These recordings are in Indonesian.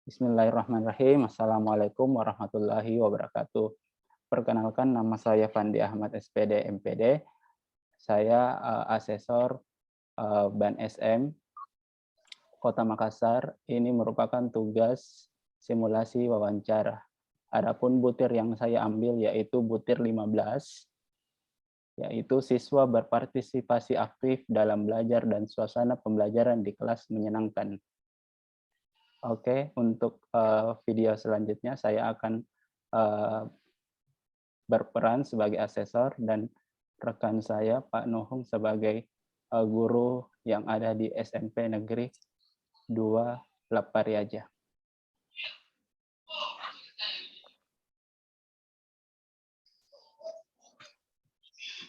Bismillahirrahmanirrahim. Assalamualaikum warahmatullahi wabarakatuh. Perkenalkan, nama saya Fandi Ahmad SPD MPD. Saya asesor Ban SM Kota Makassar. Ini merupakan tugas simulasi wawancara. Adapun butir yang saya ambil yaitu butir 15, yaitu siswa berpartisipasi aktif dalam belajar dan suasana pembelajaran di kelas menyenangkan. Oke, untuk video selanjutnya saya akan berperan sebagai asesor dan rekan saya Pak Nuhung sebagai guru yang ada di SMP Negeri 2 Lapariaja.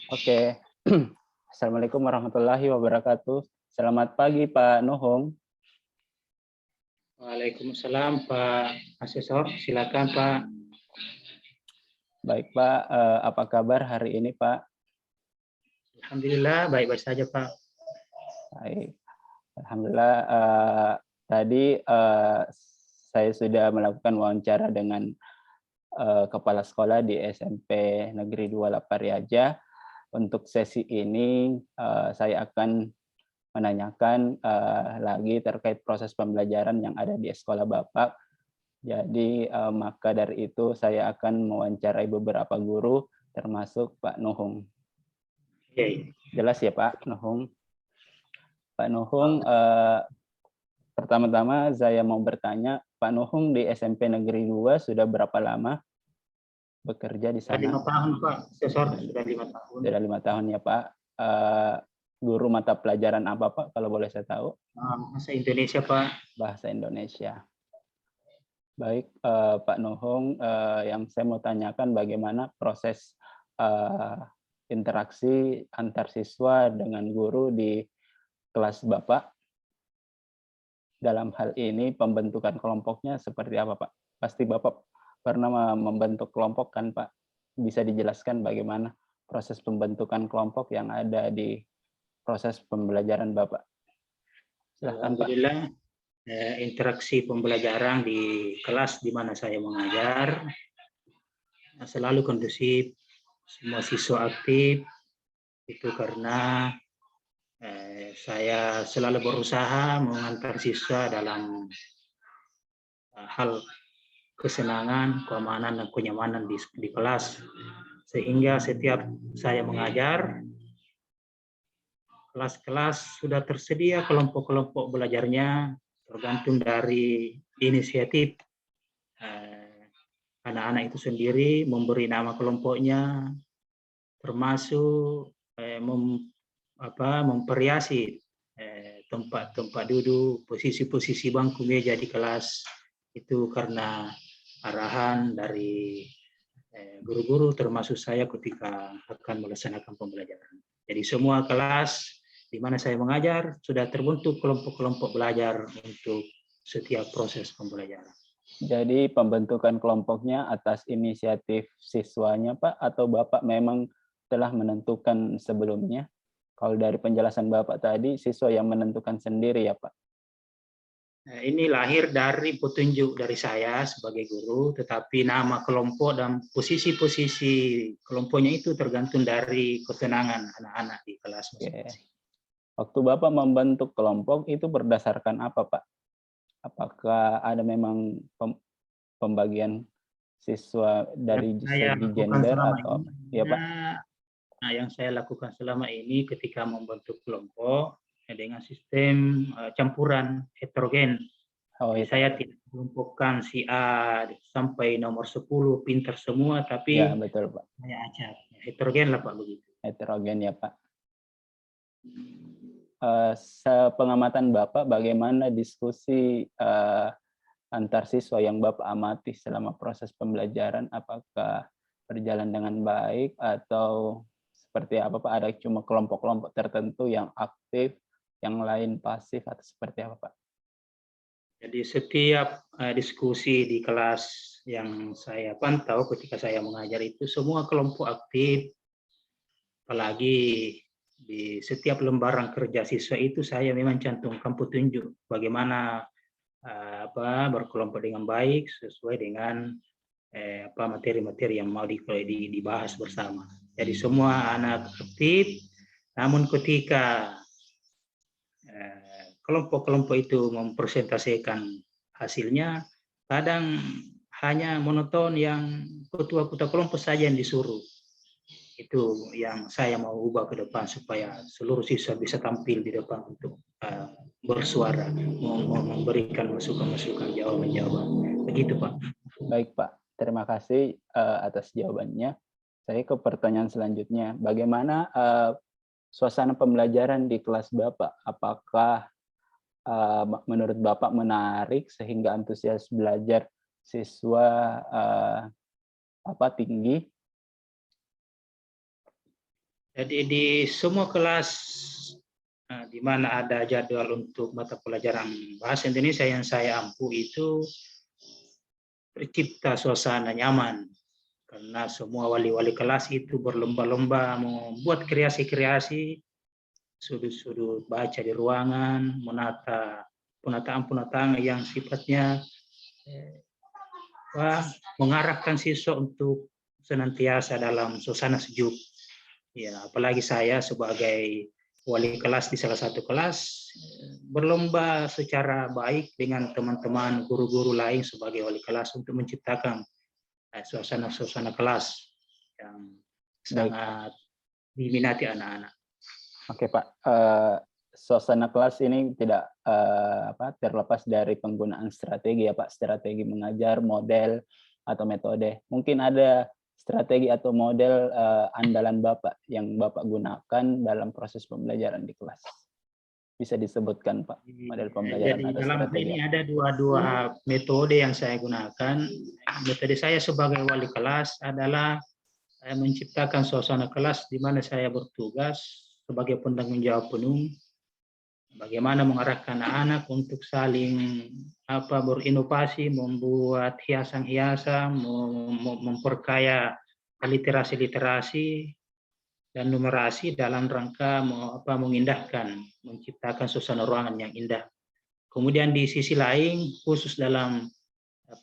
Oke, Assalamualaikum warahmatullahi wabarakatuh. Selamat pagi Pak Nuhung. Waalaikumsalam Pak Asesor, silakan Pak. Baik Pak, apa kabar hari ini Pak? Alhamdulillah baik-baik saja Pak. Baik, alhamdulillah. Tadi saya sudah melakukan wawancara dengan kepala sekolah di SMP Negeri 2 Lapariaja. Untuk sesi ini saya akan menanyakan lagi terkait proses pembelajaran yang ada di sekolah Bapak. Jadi maka dari itu saya akan mewawancarai beberapa guru termasuk Pak Nuhung. Oke. Jelas ya Pak Nuhung? Pak Nuhung, pertama-tama saya mau bertanya, Pak Nuhung di SMP Negeri 2 sudah berapa lama bekerja di sana? 5 tahun Pak, Asesor sudah 5 tahun. Sudah 5 tahun ya Pak. Guru mata pelajaran apa Pak, kalau boleh saya tahu? Bahasa Indonesia Pak. Bahasa Indonesia. Baik Pak Nuhung, yang saya mau tanyakan bagaimana proses interaksi antar siswa dengan guru di kelas Bapak. Dalam hal ini pembentukan kelompoknya seperti apa Pak? Pasti Bapak pernah membentuk kelompok kan Pak? Bisa dijelaskan bagaimana proses pembentukan kelompok yang ada di proses pembelajaran Bapak? Silahkan Pak. Alhamdulillah interaksi pembelajaran di kelas di mana saya mengajar selalu kondusif, semua siswa aktif, itu karena saya selalu berusaha mengantar siswa dalam hal kesenangan, keamanan, dan kenyamanan di kelas. Sehingga setiap saya mengajar, kelas-kelas sudah tersedia kelompok-kelompok belajarnya, tergantung dari inisiatif anak-anak itu sendiri memberi nama kelompoknya, termasuk memperiasi tempat-tempat duduk, posisi-posisi bangku meja di kelas, itu karena arahan dari guru-guru termasuk saya ketika akan melaksanakan pembelajaran. Jadi semua kelas di mana saya mengajar sudah terbentuk kelompok-kelompok belajar untuk setiap proses pembelajaran. Jadi pembentukan kelompoknya atas inisiatif siswanya Pak, atau Bapak memang telah menentukan sebelumnya? Kalau dari penjelasan Bapak tadi, siswa yang menentukan sendiri ya Pak? Ini lahir dari petunjuk dari saya sebagai guru, tetapi nama kelompok dan posisi-posisi kelompoknya itu tergantung dari ketenangan anak-anak di kelas masing-masing. Waktu Bapak membentuk kelompok itu berdasarkan apa Pak? Apakah ada memang pembagian siswa dari segi gender atau apa? Ya Pak? Nah, yang saya lakukan selama ini ketika membentuk kelompok dengan sistem campuran heterogen. Jadi saya tidak mengelompokkan si A sampai nomor 10 pintar semua, tapi ya, betul, Pak. Saya acak. Heterogen lah Pak begitu. Heterogen ya Pak. Sepengamatan Bapak, bagaimana diskusi antar siswa yang Bapak amati selama proses pembelajaran? Apakah berjalan dengan baik atau seperti apa Pak? Ada cuma kelompok-kelompok tertentu yang aktif, yang lain pasif, atau seperti apa Pak? Jadi setiap diskusi di kelas yang saya pantau ketika saya mengajar itu semua kelompok aktif, apalagi di setiap lembaran kerja siswa itu saya memang cantumkan petunjuk bagaimana berkelompok dengan baik sesuai dengan materi-materi yang mau dibahas bersama. Jadi semua anak aktif, namun ketika kelompok-kelompok itu mempresentasikan hasilnya, kadang hanya monoton yang ketua-ketua kelompok saja yang disuruh. Itu yang saya mau ubah ke depan supaya seluruh siswa bisa tampil di depan untuk bersuara, memberikan masukan-masukan, jawaban-jawaban. Begitu, Pak. Baik, Pak. Terima kasih atas jawabannya. Saya ke pertanyaan selanjutnya. Bagaimana suasana pembelajaran di kelas Bapak? Apakah menurut Bapak menarik sehingga antusias belajar siswa tinggi? Jadi di semua kelas di mana ada jadwal untuk mata pelajaran bahasa Indonesia yang saya ampu itu tercipta suasana nyaman karena semua wali-wali kelas itu berlomba-lomba membuat kreasi-kreasi sudut-sudut baca di ruangan, menata penataan-penataan yang sifatnya mengarahkan siswa untuk senantiasa dalam suasana sejuk. Ya, apalagi saya sebagai wali kelas di salah satu kelas berlomba secara baik dengan teman-teman guru-guru lain sebagai wali kelas untuk menciptakan suasana kelas yang sangat diminati anak-anak. Oke, Pak. Suasana kelas ini tidak terlepas dari penggunaan strategi ya, Pak. Strategi mengajar, model, atau metode. Mungkin ada strategi atau model andalan Bapak yang Bapak gunakan dalam proses pembelajaran di kelas. Bisa disebutkan, Pak, model pembelajaran Jadi atau dalam strategi? ini ada dua metode yang saya gunakan. Metode saya sebagai wali kelas adalah menciptakan suasana kelas di mana saya bertugas sebagai penanggung jawab penuh, bagaimana mengarahkan anak-anak untuk saling berinovasi, membuat hiasan-hiasan, memperkaya literasi-literasi dan numerasi dalam rangka mengindahkan, menciptakan suasana ruangan yang indah. Kemudian di sisi lain, khusus dalam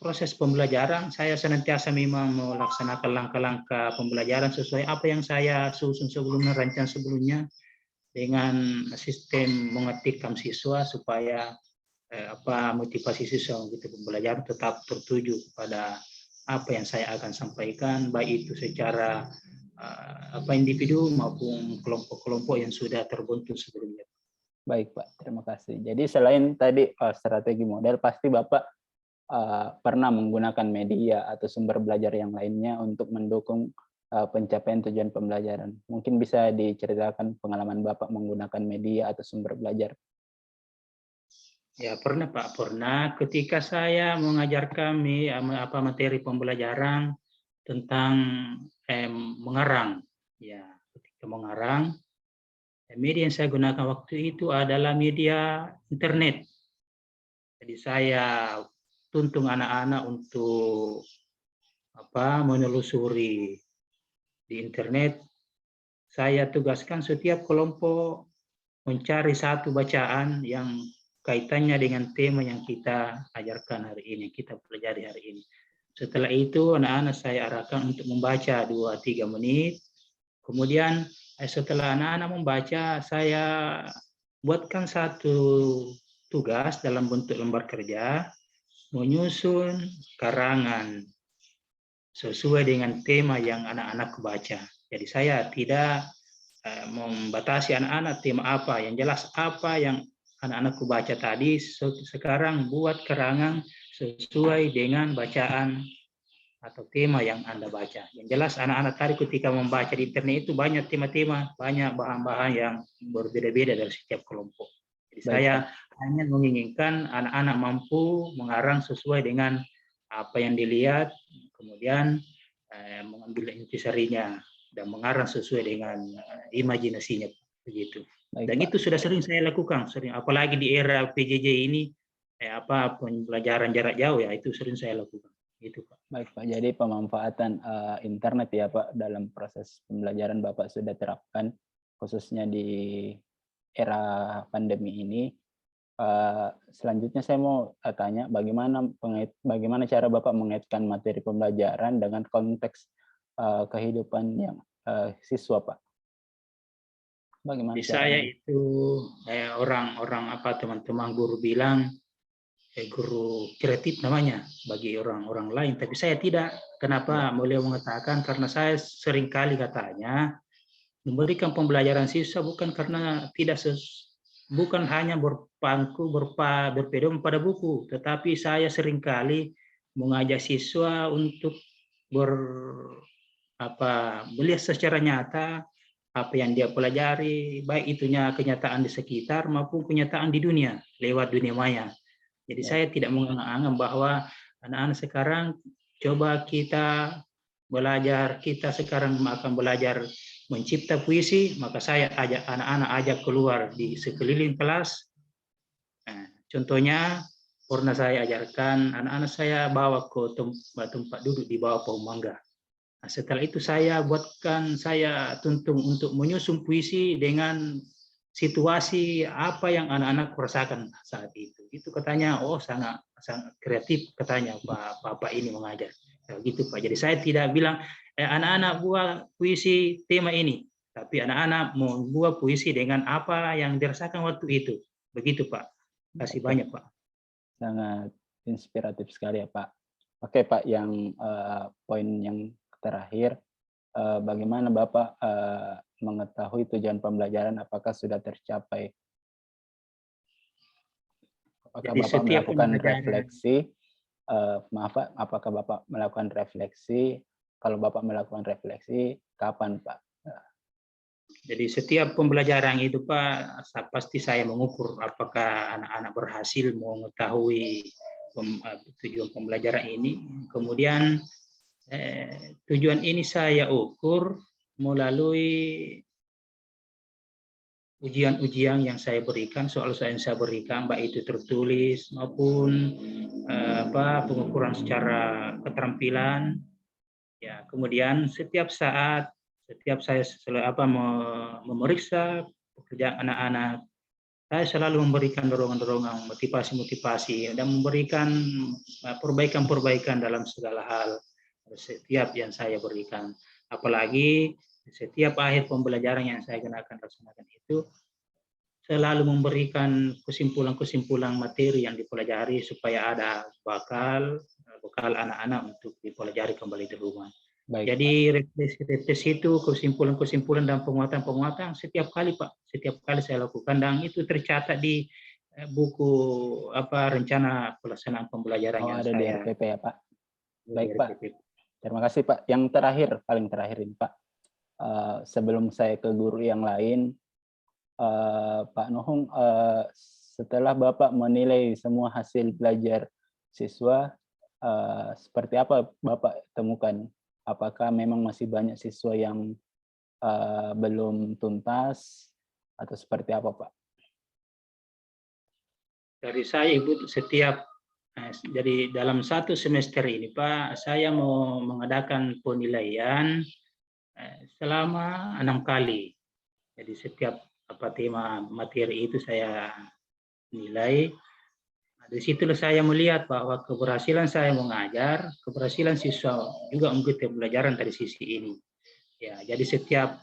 proses pembelajaran, saya senantiasa memang melaksanakan langkah-langkah pembelajaran sesuai apa yang saya susun sebelumnya, rancang sebelumnya, dengan sistem mengetikkan siswa supaya motivasi siswa untuk pembelajaran tetap tertuju pada apa yang saya akan sampaikan, baik itu secara individu maupun kelompok-kelompok yang sudah terbentuk sebelumnya. Baik, Pak. Terima kasih. Jadi selain tadi strategi model, pasti Bapak pernah menggunakan media atau sumber belajar yang lainnya untuk mendukung pencapaian tujuan pembelajaran. Mungkin bisa diceritakan pengalaman Bapak menggunakan media atau sumber belajar. Ya, pernah, Pak. Pernah ketika saya mengajarkan materi pembelajaran tentang mengarang. Ya, ketika mengarang, media yang saya gunakan waktu itu adalah media internet. Jadi saya tuntun anak-anak untuk menelusuri di internet. Saya tugaskan setiap kelompok mencari satu bacaan yang kaitannya dengan tema yang kita ajarkan hari ini, kita pelajari hari ini. Setelah itu anak-anak saya arahkan untuk membaca 2-3 menit. Kemudian setelah anak-anak membaca, saya buatkan satu tugas dalam bentuk lembar kerja, menyusun karangan sesuai dengan tema yang anak-anak baca. Jadi saya tidak membatasi anak-anak tema apa, yang jelas apa yang anak-anakku baca tadi, sekarang buat karangan sesuai dengan bacaan atau tema yang Anda baca. Yang jelas anak-anak tadi ketika membaca di internet itu banyak tema-tema, banyak bahan-bahan yang berbeda-beda dari setiap kelompok. Jadi Baik, saya Pak. hanya menginginkan anak-anak mampu mengarang sesuai dengan apa yang dilihat, kemudian mengambil intisarinya dan mengarang sesuai dengan imajinasinya, begitu. Baik, Dan Pak. itu sudah sering saya lakukan, apalagi di era PJJ ini, pembelajaran jarak jauh ya, itu sering saya lakukan. Gitu, Pak. Baik, Pak. Jadi pemanfaatan internet ya, Pak, dalam proses pembelajaran Bapak sudah terapkan, khususnya di era pandemi ini. Selanjutnya saya mau tanya bagaimana cara Bapak mengaitkan materi pembelajaran dengan konteks kehidupan yang siswa, Pak? Bagaimana Di saya caranya? itu orang-orang teman-teman guru bilang guru kreatif namanya bagi orang-orang lain, tapi saya tidak. Kenapa beliau mengatakan? Karena saya seringkali katanya memberikan pembelajaran siswa bukan karena bukan hanya berpedoman pada buku, tetapi saya seringkali mengajak siswa untuk melihat secara nyata apa yang dia pelajari, baik itunya kenyataan di sekitar maupun kenyataan di dunia lewat dunia maya. Jadi saya tidak menganggap bahwa anak-anak sekarang coba kita belajar, kita sekarang akan belajar mencipta puisi, maka saya ajak anak-anak keluar di sekeliling kelas. Nah, contohnya pernah saya ajarkan anak-anak saya bawa ke tempat duduk di bawah pohon mangga. Nah, setelah itu saya tuntun untuk menyusun puisi dengan situasi apa yang anak-anak rasakan saat itu. Itu katanya, oh sangat kreatif katanya Bapak ini mengajar. Ya, gitu Pak. Jadi saya tidak bilang anak-anak buat puisi tema ini, tapi anak-anak mau buat puisi dengan apa yang dirasakan waktu itu. Begitu Pak. Terima kasih banyak Pak. Sangat inspiratif sekali ya Pak. Oke Pak, yang poin yang terakhir, bagaimana Bapak mengetahui tujuan pembelajaran apakah sudah tercapai? Apakah Jadi Bapak setiap melakukan pembelajaran, refleksi? Maaf Pak, apakah Bapak melakukan refleksi? Kalau Bapak melakukan refleksi, kapan Pak? jadi setiap pembelajaran itu Pak, pasti saya mengukur apakah anak-anak berhasil mengetahui tujuan pembelajaran ini. Kemudian tujuan ini saya ukur melalui ujian-ujian yang saya berikan, soal-soal yang saya berikan, baik itu tertulis maupun pengukuran secara keterampilan. Ya, kemudian setiap saat, setiap saya memeriksa pekerjaan anak-anak, saya selalu memberikan dorongan-dorongan, motivasi-motivasi, dan memberikan perbaikan-perbaikan dalam segala hal setiap yang saya berikan. Apalagi setiap akhir pembelajaran yang saya akan laksanakan itu selalu memberikan kesimpulan-kesimpulan materi yang dipelajari supaya ada bekal anak-anak untuk dipelajari kembali di rumah. Baik, jadi refleksi itu kesimpulan-kesimpulan dan penguatan setiap kali Pak, setiap kali saya lakukan dan itu tercatat di buku rencana pelaksanaan pembelajaran yang ada saya. di RPP ya Pak. Baik Pak. Terima kasih Pak. Yang terakhir, paling terakhir ini Pak. Sebelum saya ke guru yang lain, Pak Nuhung, setelah Bapak menilai semua hasil belajar siswa, seperti apa Bapak temukan? Apakah memang masih banyak siswa yang belum tuntas atau seperti apa Pak? Dari saya Ibu, jadi dalam satu semester ini Pak, saya mau mengadakan penilaian selama 6 kali. Jadi setiap tema materi itu saya nilai. Dari situlah saya melihat bahwa keberhasilan saya mengajar, keberhasilan siswa juga mengikuti pembelajaran dari sisi ini. Ya, jadi setiap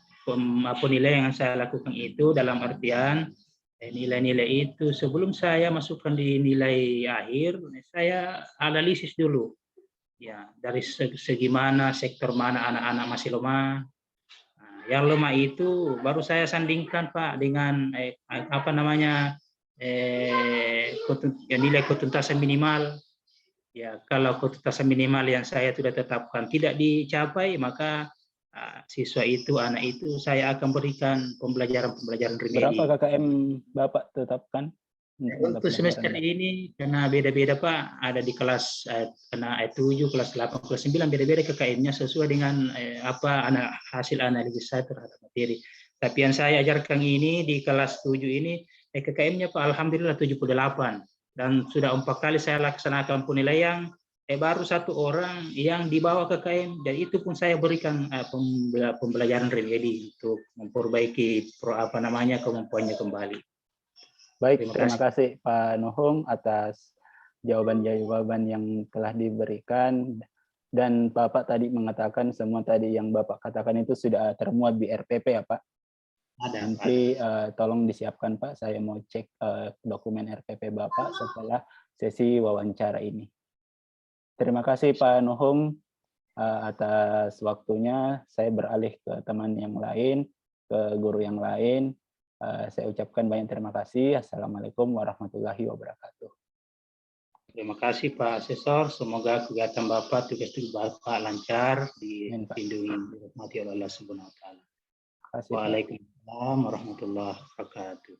penilaian yang saya lakukan itu dalam artian nilai-nilai itu sebelum saya masukkan di nilai akhir, saya analisis dulu. Ya, dari segi mana, sektor mana anak-anak masih lemah. Nah, yang lemah itu baru saya sandingkan Pak dengan nilai ketuntasan minimal. Ya, kalau ketuntasan minimal yang saya sudah tetapkan tidak dicapai, maka siswa itu, anak itu, saya akan berikan pembelajaran remedi. Berapa KKM Bapak tetapkan? Untuk semester ini karena beda-beda Pak, ada di kelas kena 7, kelas 8, kelas 9 beda-beda KKM-nya sesuai dengan hasil analisis saya terhadap materi. Tapi yang saya ajarkan ini di kelas 7 ini KKM-nya Pak alhamdulillah 78 dan sudah 4 kali saya laksanakan penilaian, baru 1 orang yang dibawa KKM dan itu pun saya berikan pembelajaran remedi untuk memperbaiki kemampuannya kembali. Baik, Terima terima kasih. kasih Pak Nuhum atas jawaban-jawaban yang telah diberikan. Dan Bapak tadi mengatakan semua tadi yang Bapak katakan itu sudah termuat di RPP ya Pak. Ada. Nanti tolong disiapkan Pak, saya mau cek dokumen RPP Bapak setelah sesi wawancara ini. Terima kasih Pak Nuhum atas waktunya. Saya beralih ke teman yang lain, ke guru yang lain. Saya ucapkan banyak terima kasih. Assalamualaikum warahmatullahi wabarakatuh. Terima kasih Pak Asesor. Semoga kegiatan Bapak, tugas-tugas Bapak lancar, Amin, Pak. dilindungi, dirahmati oleh Allah Subhanahu wa taala. Terima kasih Pak. Waalaikumsalam warahmatullahi wabarakatuh.